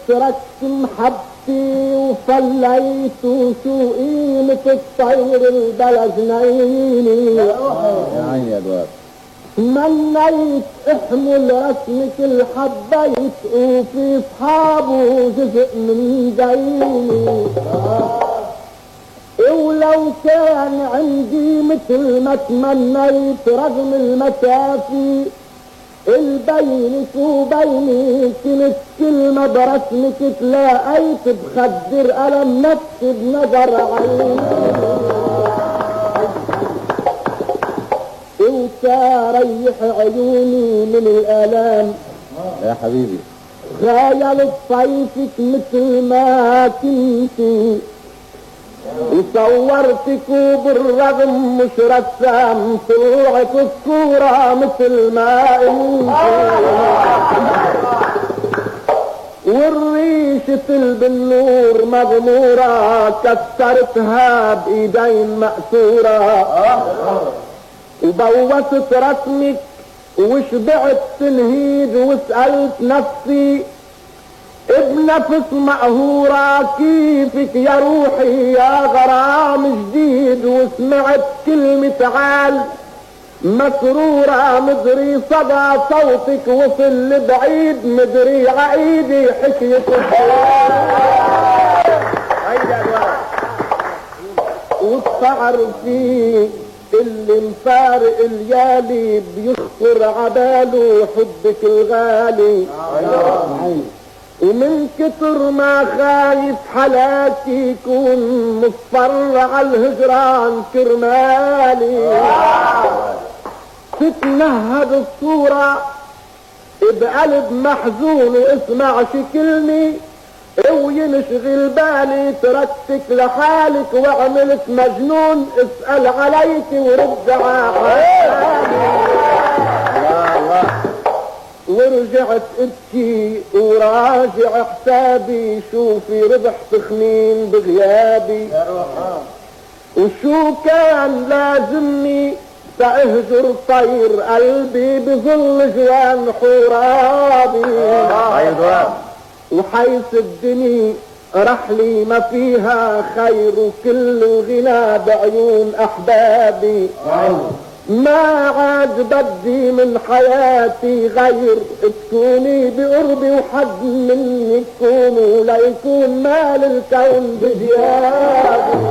تركت محبتي وفليت سوقي مثل الطير البلجنيني. يا عيني يا دوار. منيت احمل رسمك اللي حبيت وفي صحابه جزء من ديني. ولو كان عندي مثل ما تمنيت رغم المسافي البينك وبيني كنت كلمة برسمك تلاقيت بخدر ألم نفسي بنظر عيني. وتريح عيوني من الآلام يا حبيبي. خيال طيفك مثل ما كنتي وصورتك وبالرغم مش رسام طلعت الصورة مثل ما انت. والريشة بالنور مغمورة كسرتها بايدين مأثورة وبوست رسمك وشبعت تنهيد وسألت نفسي بنفس مقهورة كيفك يا روحي يا غرام جديد. وسمعت كلمة تعال مسرورة مدري صدى صوتك وصل لبعيد مدري عيدي حكيتك. وبتعرفي اللي مفارق الليالي بيخطر عباله حبك الغالي. ومن كتر ما خايف حلاكي يكون مصفر على الهجران كرمالي. تتنهد الصورة بقلب محزون واسمع شي كلمة وينشغل بالي تركتك لحالك وعملت مجنون. اسأل عليك ورد عالي. ورجعت ابكي وراجع حسابي شوفي ربح تخمين بغيابي. وشو كان لازمني سأهجر طير قلبي بظل جوان حرابي. وحيث الدنيا رحلي ما فيها خير وكل الغنى بعيون احبابي. ما عاد بدي من حياتي غير تكوني بقربي وحد مني تكونوا ليكون مال الكون بجيابي.